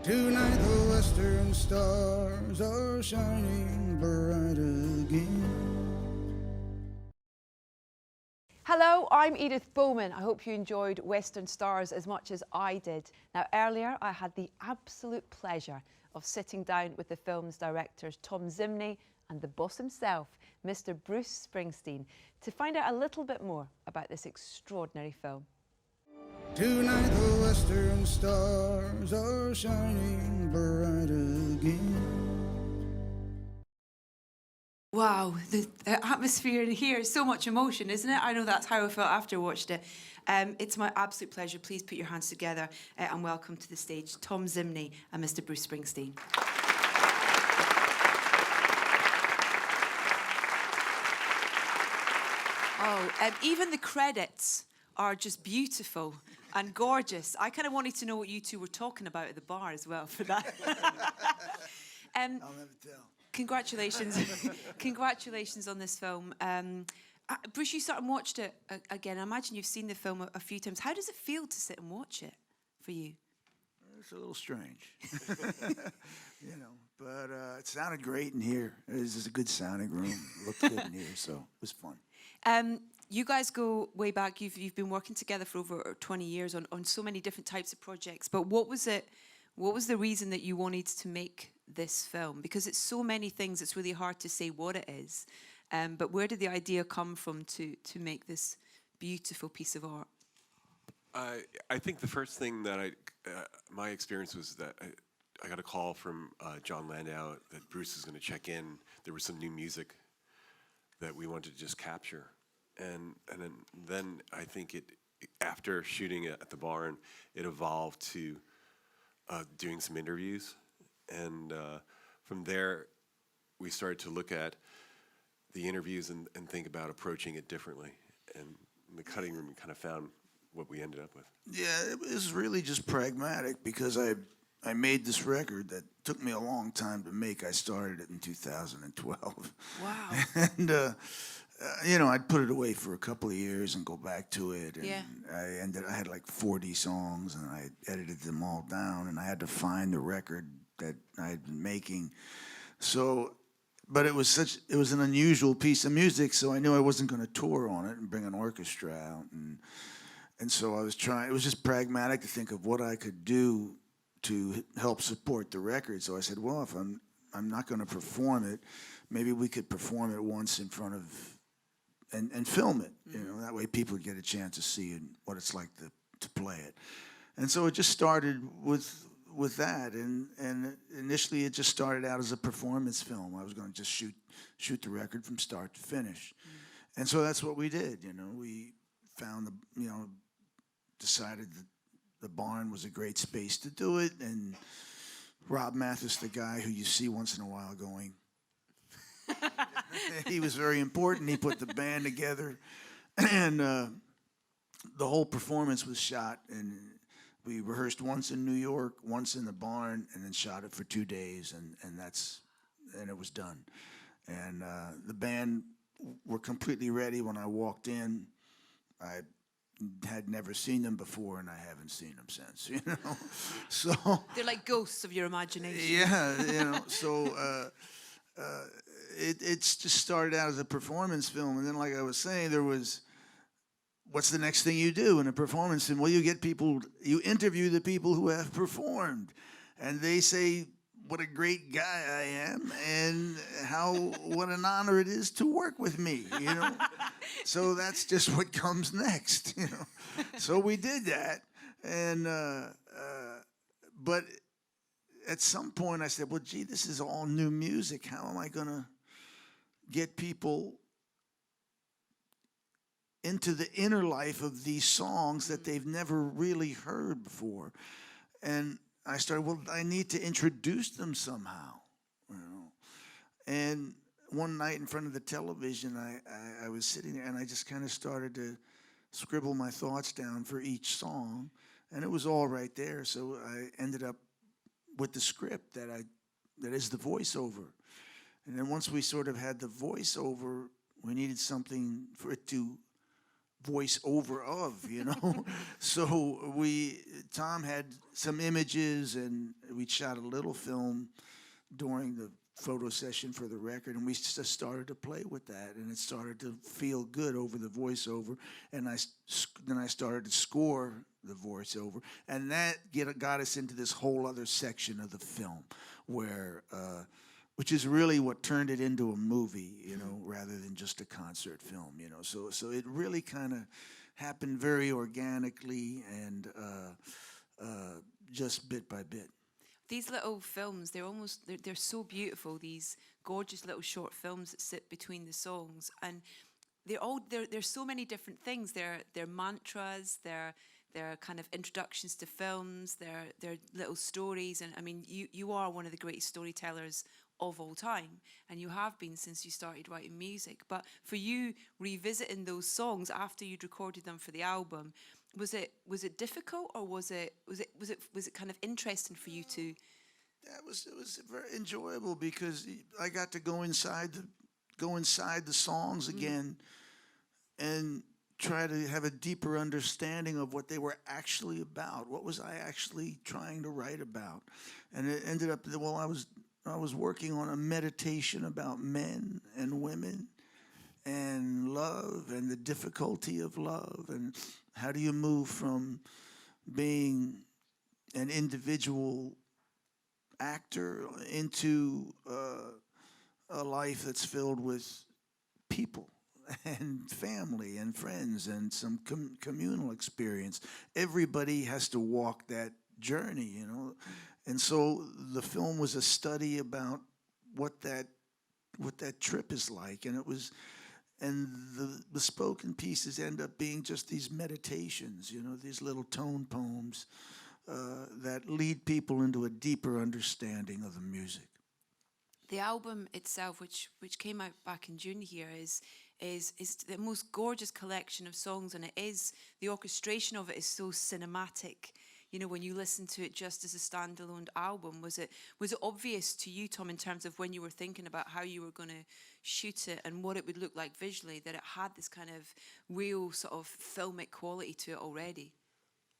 Tonight the western stars are shining bright again. Hello, I'm Edith Bowman. I hope you enjoyed Western Stars as much as I did. Now, earlier I had the absolute pleasure of sitting down with the film's directors Tom Zimney and the boss himself, Mr. Bruce Springsteen, to find out a little bit more about this extraordinary film. Tonight the western stars are shining bright again. Wow, the atmosphere in here is so much emotion, isn't it? I know that's how I felt after I watched it. It's my absolute pleasure. Please put your hands together and welcome to the stage Tom Zimney and Mr. Bruce Springsteen. Even the credits are just beautiful and gorgeous. I kind of wanted to know what you two were talking about at the bar as well for that. I'll never tell. Congratulations. Congratulations on this film. Bruce, you sort of watched it again. I imagine you've seen the film a few times. How does it feel to sit and watch it for you? It's a little strange, you know, but it sounded great in here. This is a good sounding room. It looked good in here, so it was fun. You guys go way back. You've been working together for over 20 years on so many different types of projects. But what was it? What was the reason that you wanted to make this film? Because it's so many things, it's really hard to say what it is. But where did the idea come from to make this beautiful piece of art? I think the first thing that my experience was that I got a call from John Landau that Bruce is going to check in. There was some new music that we wanted to just capture. And then I think after shooting it at the barn, it evolved to doing some interviews. And from there, we started to look at the interviews and think about approaching it differently. And in the cutting room, we kind of found what we ended up with. Yeah, it was really just pragmatic because I made this record that took me a long time to make. I started it in 2012. Wow. And, you know, I'd put it away for a couple of years and go back to it. And yeah. I had like 40 songs and I edited them all down and I had to find the record that I had been making. So, but it was an unusual piece of music, so I knew I wasn't going to tour on it and bring an orchestra out. And so I was trying, it was just pragmatic to think of what I could do to help support the record. So I said, well, if I'm not going to perform it, maybe we could perform it once in front of, and film it, you know, that way people would get a chance to see it, what it's like to play it. And so it just started with that, and initially it just started out as a performance film. I was going to just shoot the record from start to finish. And so that's what we did, you know. We found decided that the barn was a great space to do it, and Rob Mathis, the guy who you see once in a while going, he was very important. He put the band together, and the whole performance was shot, and we rehearsed once in New York, once in the barn, and then shot it for 2 days, and it was done. And the band were completely ready when I walked in. I had never seen them before, and I haven't seen them since, you know. So they're like ghosts of your imagination. Yeah, you know. So it's just started out as a performance film, and then, like I was saying, there was, what's the next thing you do in a performance film? Well, you interview the people who have performed, and they say what a great guy I am, and what an honor it is to work with me, you know. So that's just what comes next, you know. So we did that, and but at some point I said, well, gee, this is all new music. How am I gonna get people into the inner life of these songs that they've never really heard before? And I started, well, I need to introduce them somehow, you know. And one night in front of the television, I was sitting there and I just kind of started to scribble my thoughts down for each song, and it was all right there. So I ended up with the script that is the voiceover. And then once we sort of had the voiceover, we needed something for it to voice over of, you know. So Tom had some images, and we shot a little film during the photo session for the record, and we just started to play with that, and it started to feel good over the voiceover, and then I started to score the voiceover, and that got us into this whole other section of the film, where which is really what turned it into a movie, you know, rather than just a concert film, you know. So it really kind of happened very organically and just bit by bit. These little films, they're so beautiful, these gorgeous little short films that sit between the songs, and there's so many different things. They're mantras, they're kind of introductions to films, they're little stories, and I mean, you are one of the greatest storytellers of all time, and you have been since you started writing music. But for you, revisiting those songs after you'd recorded them for the album, was it difficult, or was it kind of interesting for you to? Yeah, it was very enjoyable because I got to go inside the songs again, and try to have a deeper understanding of what they were actually about. What was I actually trying to write about? And it ended up that, well, I was working on a meditation about men and women and love and the difficulty of love, and how do you move from being an individual actor into a life that's filled with people and family and friends and some communal experience. Everybody has to walk that journey, you know. And so the film was a study about what that trip is like, and it was, and the spoken pieces end up being just these meditations, you know, these little tone poems that lead people into a deeper understanding of the music. The album itself, which came out back in June here, is the most gorgeous collection of songs, and the orchestration of it is so cinematic. You know, when you listen to it just as a standalone album, was it obvious to you, Tom, in terms of when you were thinking about how you were going to shoot it and what it would look like visually, that it had this kind of real sort of filmic quality to it already?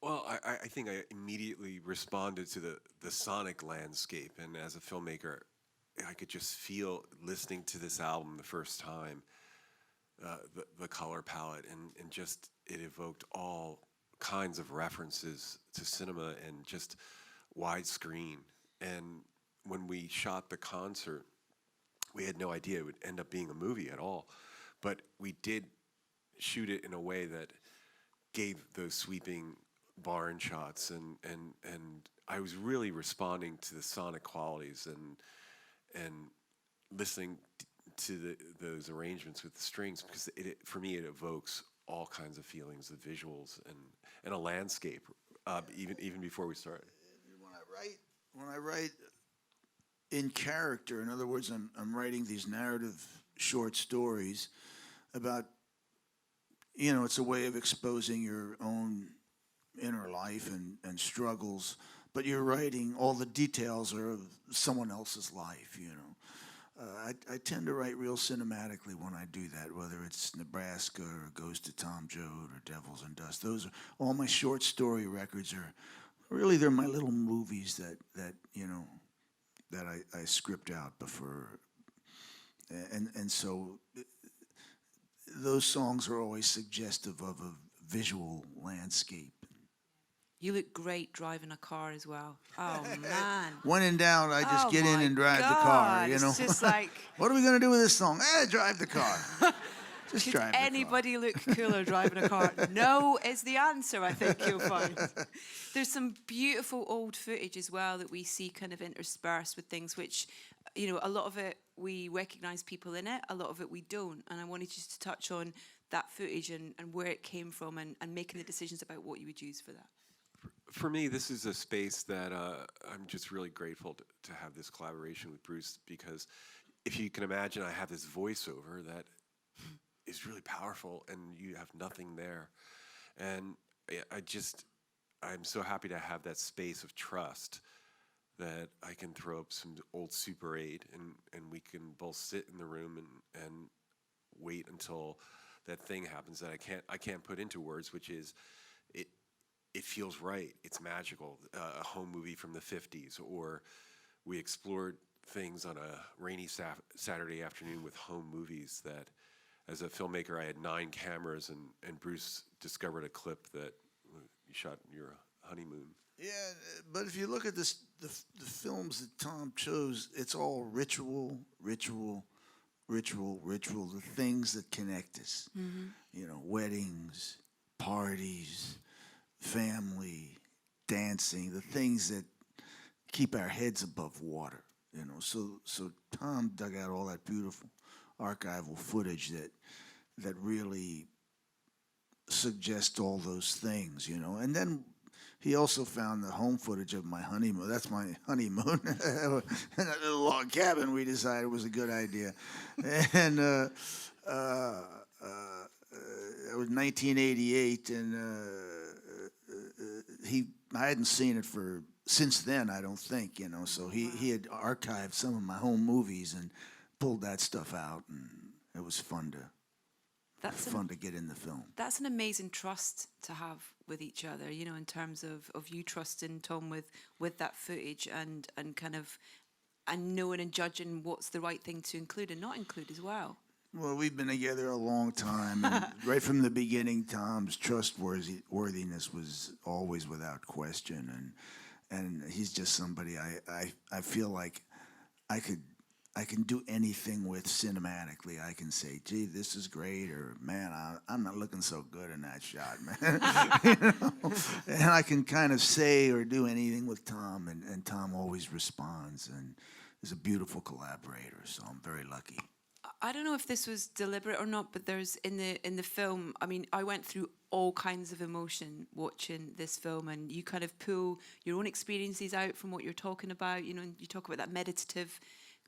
Well, I think I immediately responded to the sonic landscape, and as a filmmaker, I could just feel, listening to this album the first time, the color palette, and just it evoked all kinds of references to cinema and just widescreen. And when we shot the concert, we had no idea it would end up being a movie at all, but we did shoot it in a way that gave those sweeping barn shots, and I was really responding to the sonic qualities and listening to those arrangements with the strings, because for me it evokes all kinds of feelings, the visuals and a landscape, even before we started. When I write in character, in other words, I'm writing these narrative short stories about, you know, it's a way of exposing your own inner life and struggles, but you're writing, all the details are of someone else's life, you know. I tend to write real cinematically when I do that, whether it's Nebraska or Goes to Tom Joad or Devils and Dust. Those are all my short story records. They're my little movies that you know, that I script out before, and so those songs are always suggestive of a visual landscape. You look great driving a car as well. Oh, man. When in doubt, I just get in my and drive the car, God, you know. It's just like, What are we going to do with this song? Drive the car. Just could drive the car. anybody look cooler driving a car? No is the answer, I think you'll find. There's some beautiful old footage as well that we see kind of interspersed with things which, you know, a lot of it we recognise people in it, a lot of it we don't. And I wanted just to touch on that footage and where it came from, and making the decisions about what you would use for that. For me, this is a space that I'm just really grateful to have this collaboration with Bruce, because if you can imagine, I have this voiceover that is really powerful, and you have nothing there. And I'm so happy to have that space of trust that I can throw up some old Super 8 and we can both sit in the room and wait until that thing happens that I can't put into words, which is it feels right. It's magical. A home movie from the 50s, or we explored things on a rainy Saturday afternoon with home movies that, as a filmmaker, I had 9 cameras, and Bruce discovered a clip that you shot in your honeymoon. Yeah, but if you look at this, the films that Tom chose, it's all ritual, ritual, ritual, ritual. The things that connect us. You know, weddings, parties, family, dancing. The things that keep our heads above water. You know, so Tom dug out all that beautiful archival footage that really suggest all those things. You know, and then he also found the home footage of my honeymoon. That's my honeymoon. In that little log cabin we decided was a good idea. And it was 1988, and I hadn't seen it since then, I don't think, you know. So he had archived some of my home movies and pulled that stuff out, and it was fun to get in the film. That's an amazing trust to have with each other, you know, in terms of you trusting Tom with that footage and kind of and knowing and judging what's the right thing to include and not include as well. Well, we've been together a long time, and right from the beginning, Tom's trustworthiness was always without question, and he's just somebody I feel like I can do anything with cinematically. I can say, gee, this is great, or man, I'm not looking so good in that shot, man. You know? And I can kind of say or do anything with Tom, and Tom always responds, and is a beautiful collaborator, so I'm very lucky. I don't know if this was deliberate or not, but there's in the film, I mean, I went through all kinds of emotion watching this film, and you kind of pull your own experiences out from what you're talking about, you know, and you talk about that meditative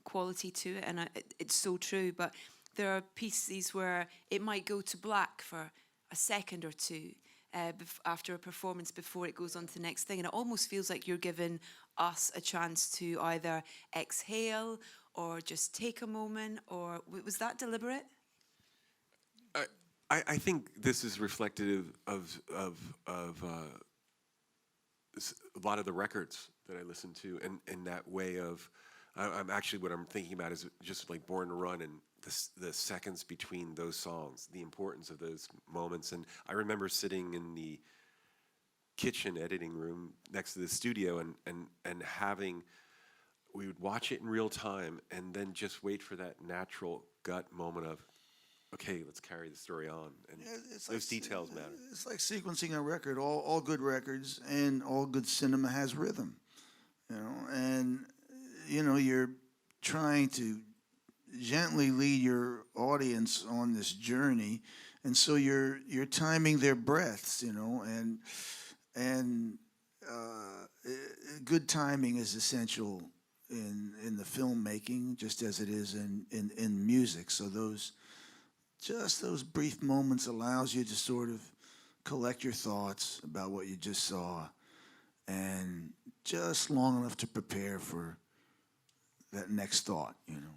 quality to it, and it's so true. But there are pieces where it might go to black for a second or two after a performance before it goes on to the next thing, and it almost feels like you're giving us a chance to either exhale or just take a moment. Or was that deliberate? I think this is reflective of a lot of the records that I listen to, and that way of, I'm actually, what I'm thinking about is just like Born to Run, and the seconds between those songs, the importance of those moments. And I remember sitting in the kitchen editing room next to the studio, and having, we would watch it in real time and then just wait for that natural gut moment of, okay, let's carry the story on. And those details matter. It's like sequencing a record. All good records and all good cinema has rhythm, you know. And you know, you're trying to gently lead your audience on this journey, and so you're timing their breaths, you know, and good timing is essential in the filmmaking, just as it is in music. So those brief moments allows you to sort of collect your thoughts about what you just saw, and just long enough to prepare for that next thought, you know.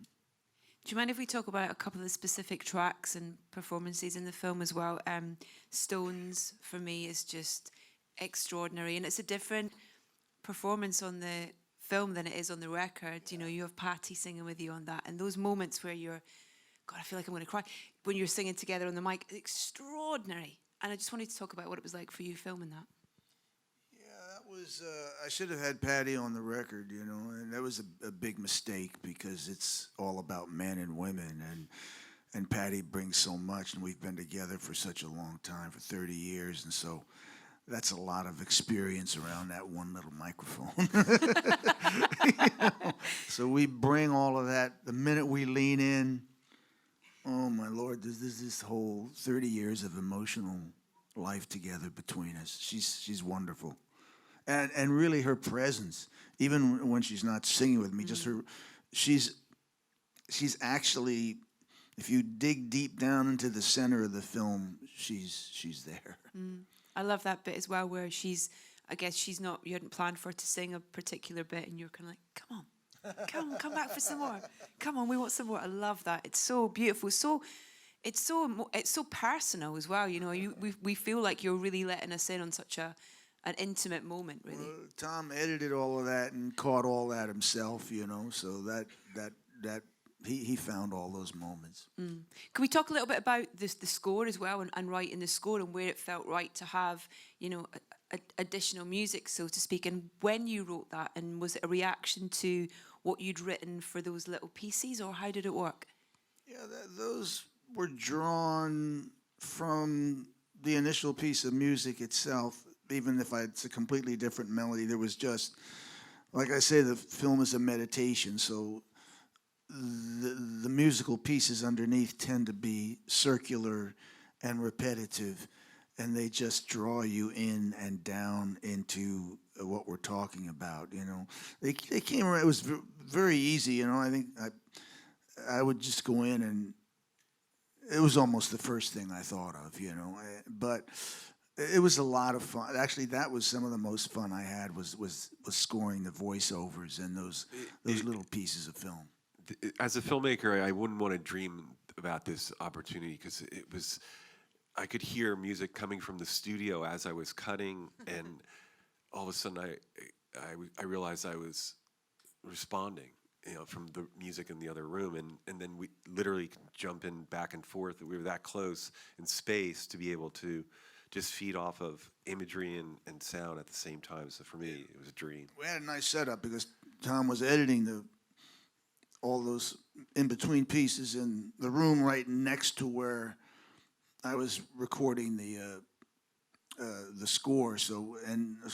Do you mind if we talk about a couple of the specific tracks and performances in the film as well? Stones, for me, is just extraordinary, and it's a different performance on the film than it is on the record. You know, you have Patty singing with you on that, and those moments where you're, God, I feel like I'm going to cry, when you're singing together on the mic, extraordinary. And I just wanted to talk about what it was like for you filming that. Yeah, that was, I should have had Patty on the record, you know, and that was a big mistake, because it's all about men and women, and Patty brings so much, and we've been together for such a long time, for 30 years, and so that's a lot of experience around that one little microphone. You know? So we bring all of that. The minute we lean in, oh my Lord, there's this whole 30 years of emotional life together between us. She's wonderful. And really her presence, even when she's not singing with me, just her, she's actually, if you dig deep down into the center of the film, she's there. I love that bit as well, where I guess she's not, you hadn't planned for her to sing a particular bit, and you're kind of like, come back for some more. Come on, we want some more. I love that. It's so beautiful. It's so personal as well. You know, we feel like you're really letting us in on such a an intimate moment, really. Tom edited all of that and caught all that himself, you know. So that he found all those moments. Can we talk a little bit about the score as well, and writing the score, and where it felt right to have, you know, additional music, so to speak, and when you wrote that, and was it a reaction to what you'd written for those little pieces, or how did it work? Yeah, those were drawn from the initial piece of music itself. Even if it's a completely different melody, there was just, like I say, the film is a meditation, so the musical pieces underneath tend to be circular and repetitive, and they just draw you in and down into what we're talking about. You know, they came around. It was very easy. You know, I think I would just go in, and it was almost the first thing I thought of. You know, but it was a lot of fun. Actually, that was some of the most fun I had was scoring the voiceovers and those little pieces of film. As a filmmaker, I wouldn't want to dream about this opportunity, because it was, I could hear music coming from the studio as I was cutting, and all of a sudden I realized I was responding, you know, from the music in the other room, and then we literally could jump in back and forth. We were that close in space to be able to just feed off of imagery and sound at the same time. So for me, it was a dream. We had a nice setup because Tom was editing all those in-between pieces in the room right next to where I was recording the score. So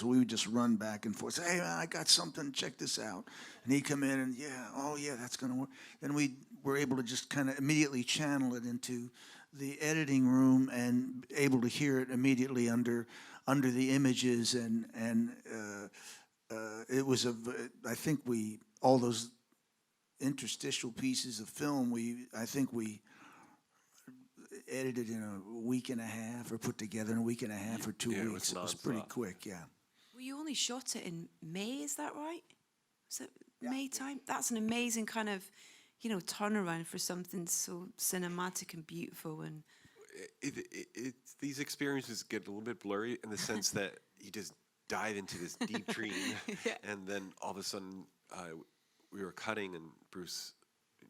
we would just run back and forth. Say, hey man, I got something. Check this out. And he'd come in and yeah, that's gonna work. Then we were able to just kind of immediately channel it into the editing room and able to hear it immediately under the images, and it was I think all those interstitial pieces of film I think we edited in a week and a half, or put together in a week and a half or 2 weeks. It was pretty quick, yeah. Well, you only shot it in May, is that right? Was it May time? That's an amazing kind of, you know, turnaround for something so cinematic and beautiful. And these experiences get a little bit blurry in the sense that you just dive into this deep dream, and then all of a sudden we were cutting, and Bruce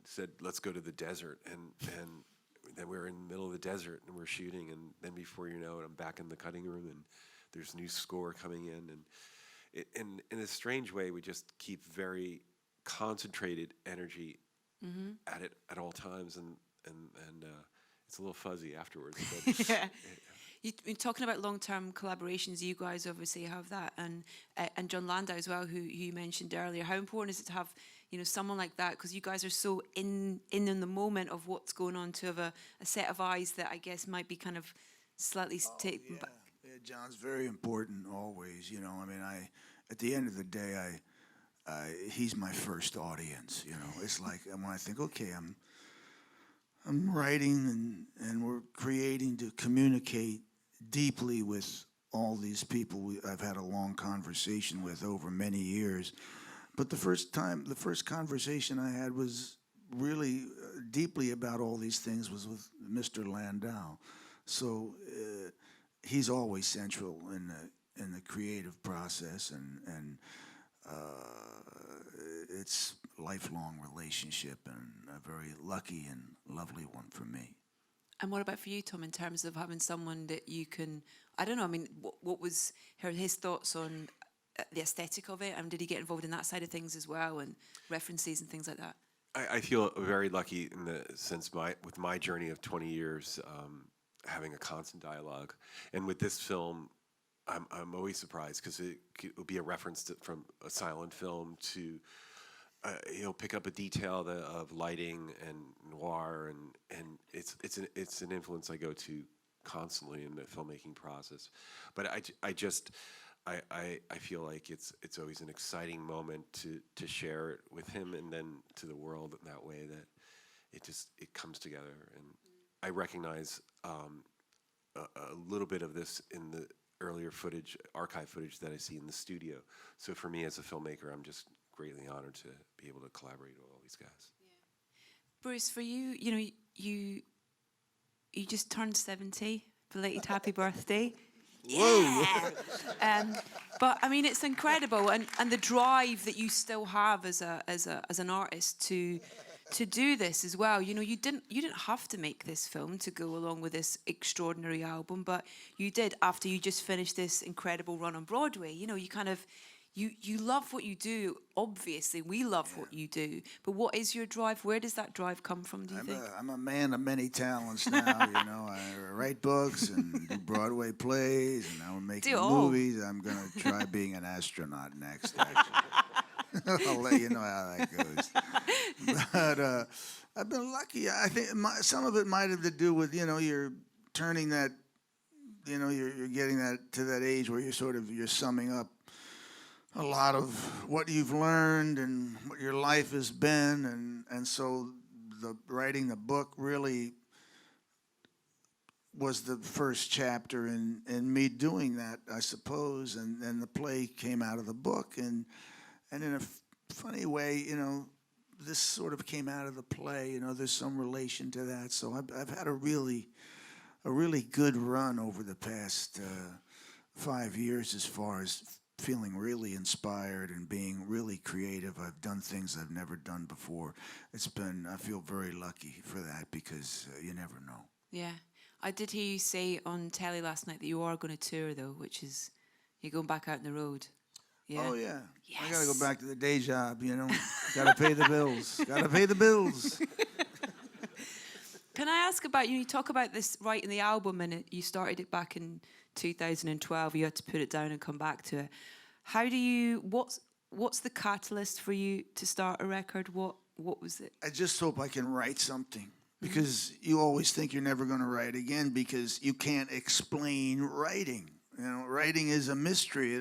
said, "Let's go to the desert," and then we were in the middle of the desert, and we're shooting, and then before you know it, I'm back in the cutting room, and there's new score coming in, and in a strange way, we just keep very concentrated energy at it at all times, and it's a little fuzzy afterwards. But yeah. You're talking about long-term collaborations. You guys obviously have that, and John Landau as well, who you mentioned earlier. How important is it to have, you know, someone like that? Because you guys are so in the moment of what's going on, to have a set of eyes that I guess might be kind of slightly taken back. Yeah, John's very important always. You know, I mean, at the end of the day, he's my first audience. You know, it's like when I think, okay, I'm writing and we're creating to communicate deeply with all these people I've had a long conversation with over many years. But the first conversation I had was really deeply about all these things was with Mr. Landau. So he's always central in the creative process, and it's a lifelong relationship, and a very lucky and lovely one for me. And what about for you, Tom, in terms of having someone that you can, I don't know, I mean, what was his thoughts on the aesthetic of it, and did he get involved in that side of things as well, and references and things like that? I feel very lucky in the sense with my journey of 20 years, having a constant dialogue, and with this film, I'm always surprised because it will be a reference from a silent film to he'll pick up a detail of lighting and noir, and it's an influence I go to constantly in the filmmaking process. But I feel like it's always an exciting moment to share it with him, and then to the world in that way that it comes together. And I recognize a little bit of this in the earlier archive footage that I see in the studio. So for me as a filmmaker, I'm just greatly honored to be able to collaborate with all these guys. Yeah. Bruce, for you, you know, you just turned 70. Belated happy birthday. Yeah. But I mean, it's incredible, and the drive that you still have as an artist to do this as well. You know, you didn't have to make this film to go along with this extraordinary album, but you did after you just finished this incredible run on Broadway. You know, you kind of you love what you do. Obviously, we love what you do. But what is your drive? Where does that drive come from, do you think? I'm a man of many talents now. You know, I write books and do Broadway plays, and now I'm making Do it all. movies. I'm gonna try being an astronaut next. Actually, I'll let you know how that goes. But I've been lucky. I think some of it might have to do with, you know, you're turning that, you know, you're getting that to that age where you're summing up a lot of what you've learned and what your life has been, and so writing the book really was the first chapter in me doing that, I suppose, and then the play came out of the book, and in a funny way, you know, this sort of came out of the play. You know, there's some relation to that. So I've had a really good run over the past 5 years as far as feeling really inspired and being really creative. I've done things I've never done before. I feel very lucky for that because you never know. Yeah. I did hear you say on telly last night that you are going to tour, though, which is you're going back out on the road. Yeah. Oh, yeah. Yes. I got to go back to the day job, you know. Got to pay the bills. Got to pay the bills. Can I ask about you talk about this writing the album, and you started it back in 2012. You had to put it down and come back to it. How do you? What's the catalyst for you to start a record? What was it? I just hope I can write something, because you always think you're never going to write again because you can't explain writing. You know, writing is a mystery.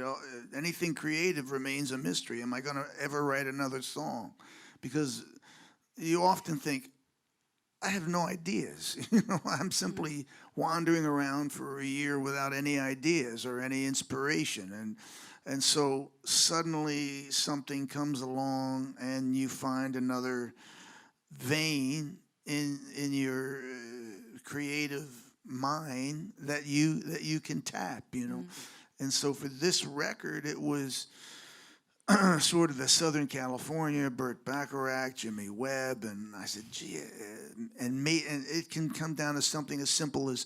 Anything creative remains a mystery. Am I going to ever write another song? Because you often think, I have no ideas. You know, I'm simply wandering around for a year without any ideas or any inspiration, and so suddenly something comes along and you find another vein in your creative mind that you can tap. You know, and so for this record, it was sort of the Southern California, Burt Bacharach, Jimmy Webb, and I said, gee, and it can come down to something as simple as,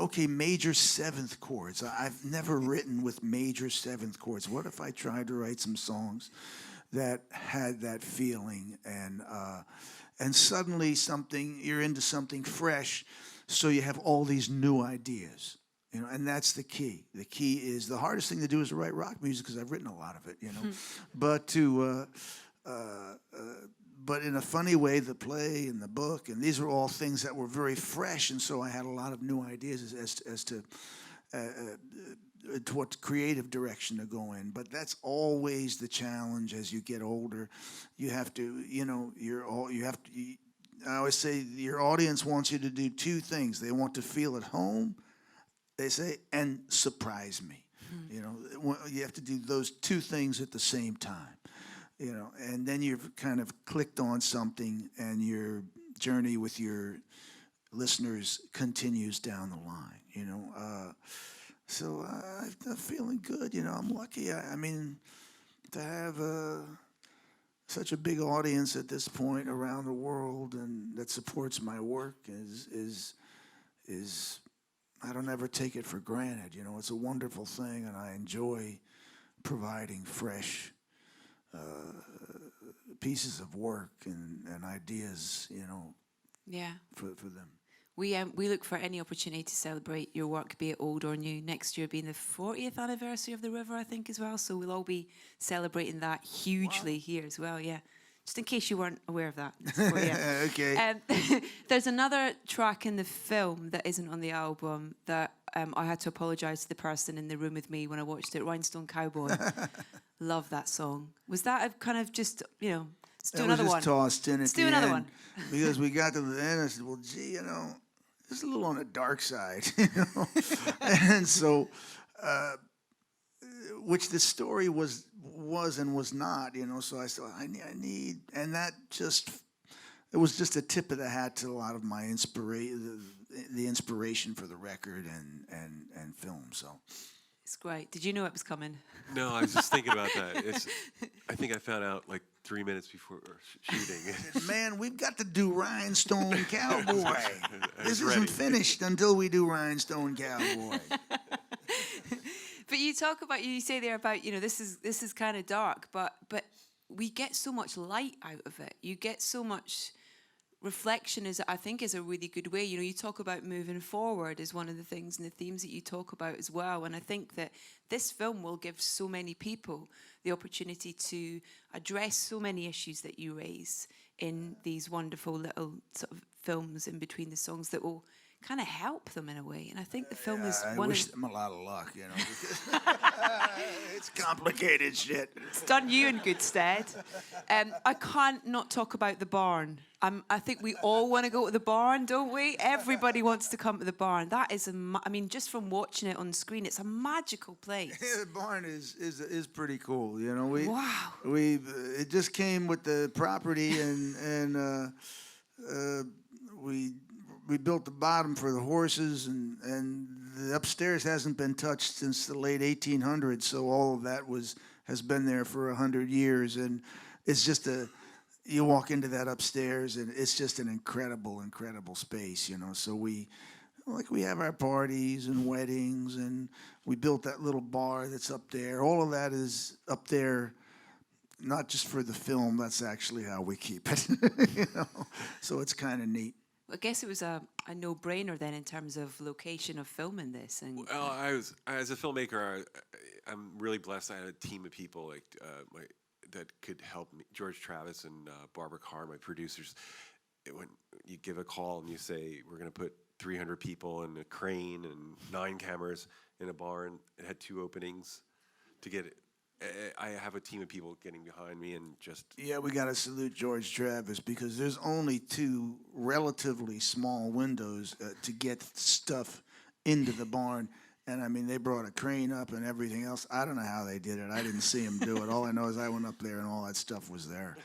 okay, major seventh chords. I've never written with major seventh chords. What if I tried to write some songs that had that feeling, and suddenly you're into something fresh, so you have all these new ideas. You know, and that's the key. The key is the hardest thing to do is to write rock music, because I've written a lot of it, you know. But in a funny way, the play and the book, and these are all things that were very fresh, and so I had a lot of new ideas as to what creative direction to go in. But that's always the challenge as you get older. You have to, you know, I always say your audience wants you to do two things. They want to feel at home, they say, and surprise me. You know, you have to do those two things at the same time. You know, and then you've kind of clicked on something, and your journey with your listeners continues down the line. You know, so I'm feeling good. You know, I'm lucky. I mean, to have such a big audience at this point around the world, and that supports my work is I don't ever take it for granted. You know, it's a wonderful thing, and I enjoy providing fresh pieces of work and ideas, you know, Yeah. for them. We look for any opportunity to celebrate your work, be it old or new. Next year being the 40th anniversary of The River, I think, as well. So we'll all be celebrating that hugely here as well, yeah. Just in case you weren't aware of that. For you. Okay. There's another track in the film that isn't on the album that I had to apologise to the person in the room with me when I watched it, Rhinestone Cowboy. Love that song. Was that a kind of just, you know, let's do another one. Just tossed in at Let's the do another end, one. because we got to the end. I said, well, gee, you know, it's a little on the dark side, you know. And so, which the story was and was not, you know. So I thought, I need, and that just, it was just a tip of the hat to a lot of my the inspiration for the record and film. So It's great. Did you know it was coming? No, I was just thinking about that. I think I found out like 3 minutes before shooting. man, we've got to do Rhinestone Cowboy. I This was ready. isn't finished until we do Rhinestone Cowboy. But you say there about, this is kind of dark, but we get so much light out of it. You get so much reflection, I think is a really good way. You talk about moving forward is one of the things and the themes that you talk about as well. And I think that this film will give so many people the opportunity to address so many issues that you raise in these wonderful little sort of films in between the songs that will kind of help them in a way. And I think the film is I one wish of... them a lot of luck, because it's complicated shit. It's done you in good stead. I can't not talk about the barn. I think we all want to go to the barn, don't we? Everybody wants to come to the barn. That is, just from watching it on screen, it's a magical place. The barn is pretty cool, Wow. It just came with the property, and we built the bottom for the horses, and the upstairs hasn't been touched since the late 1800s. So all of that has been there for 100 years, and it's just you walk into that upstairs, and it's just an incredible, incredible space, So we have our parties and weddings, and we built that little bar that's up there. All of that is up there, not just for the film. That's actually how we keep it, So it's kind of neat. I guess it was a no-brainer then in terms of location of filming this. And Well, as a filmmaker, I'm really blessed. I had a team of people that could help me. George Travis and Barbara Carr, my producers. When you give a call and you say, we're going to put 300 people and a crane and 9 cameras in a barn, it had 2 openings to get it. I have a team of people getting behind me and just... Yeah, we got to salute George Travis, because there's only 2 relatively small windows to get stuff into the barn. And, they brought a crane up and everything else. I don't know how they did it. I didn't see them do it. All I know is I went up there and all that stuff was there,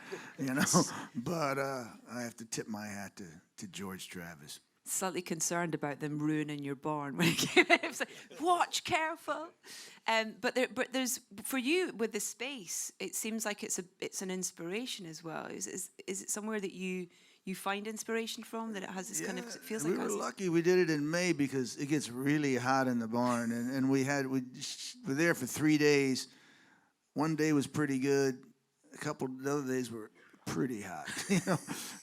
But I have to tip my hat to George Travis. slightly concerned about them ruining your barn when it came in. It was like, watch careful. But there's, for you with the space, it seems like it's an inspiration as well. Is it somewhere that you find inspiration from, that it has this kind of, 'cause it feels like we it were has lucky. We did it in May because it gets really hot in the barn, and we were there for 3 days. One day was pretty good. A couple of the other days were pretty hot,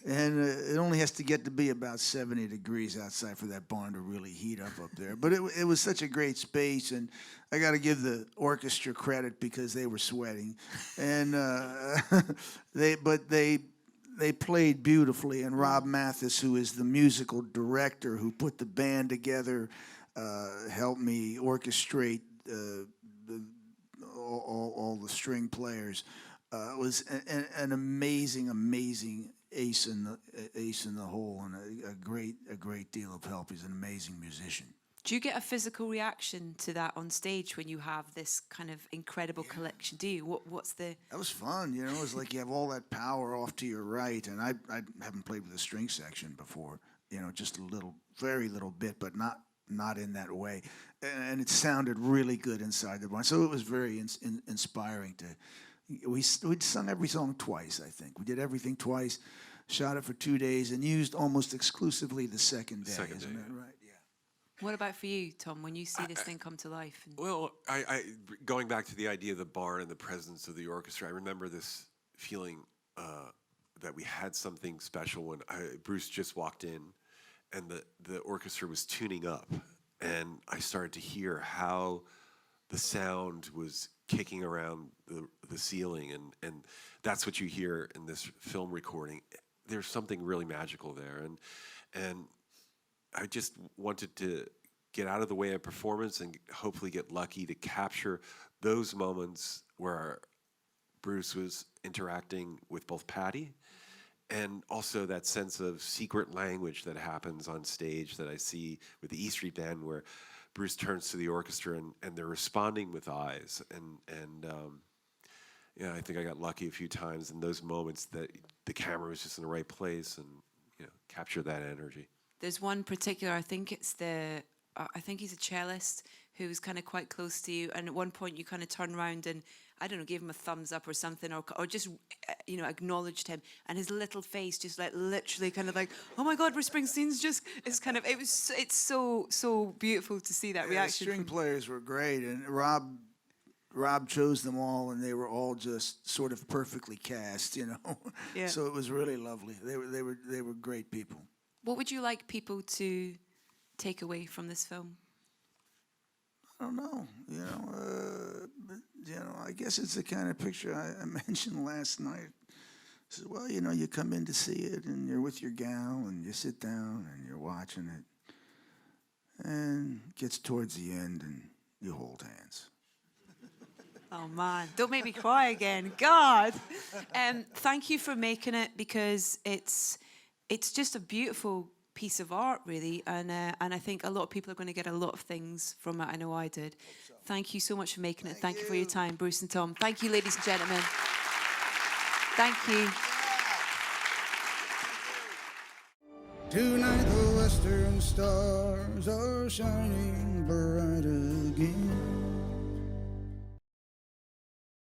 and it only has to get to be about 70 degrees outside for that barn to really heat up there. But it was such a great space, and I got to give the orchestra credit because they were sweating, and they played beautifully. And Rob Mathis, who is the musical director who put the band together, helped me orchestrate all the string players. It was an amazing ace in the hole, and a great deal of help. He's an amazing musician. Do you get a physical reaction to that on stage when you have this kind of incredible collection? Do you? What's the... That was fun, It was like you have all that power off to your right, and I haven't played with a string section before, just very little bit, but not in that way. And it sounded really good inside the barn, so it was very inspiring to... We'd sung every song twice, I think. We did everything twice, shot it for 2 days, and used almost exclusively the second day. Isn't that right? Yeah. What about for you, Tom, when you see this thing come to life? Well, I going back to the idea of the barn and the presence of the orchestra, I remember this feeling that we had something special when Bruce just walked in, and the orchestra was tuning up, and I started to hear how the sound was kicking around the ceiling, and that's what you hear in this film recording. There's something really magical there, and I just wanted to get out of the way of performance and hopefully get lucky to capture those moments where Bruce was interacting with both Patty and also that sense of secret language that happens on stage that I see with the E Street Band, where Bruce turns to the orchestra and they're responding with eyes, and I think I got lucky a few times in those moments that the camera was just in the right place and captured that energy. There's one particular, I think it's I think he's a cellist who was kind of quite close to you, and at one point you kind of turned around and, I don't know, gave him a thumbs up or something, or just, you know, acknowledged him, and his little face just like literally kind of like, oh my God, Bruce Springsteen's just, it's so beautiful to see that The reaction. string players were great, and Rob chose them all, and they were all just sort of perfectly cast, you know. Yeah. So it was really lovely. They were great people. What would you like people to take away from this film? I don't know, I guess it's the kind of picture I mentioned last night. So, well, you come in to see it, and you're with your gal, and you sit down, and you're watching it, and it gets towards the end, and you hold hands. Oh man, don't make me cry again. God. Thank you for making it, because it's just a beautiful piece of art, really, and I think a lot of people are going to get a lot of things from it. I know I did. So. Thank you so much for making it. Thank you for your time, Bruce and Thom. Thank you, ladies and gentlemen. Thank you. Tonight the western stars are shining bright.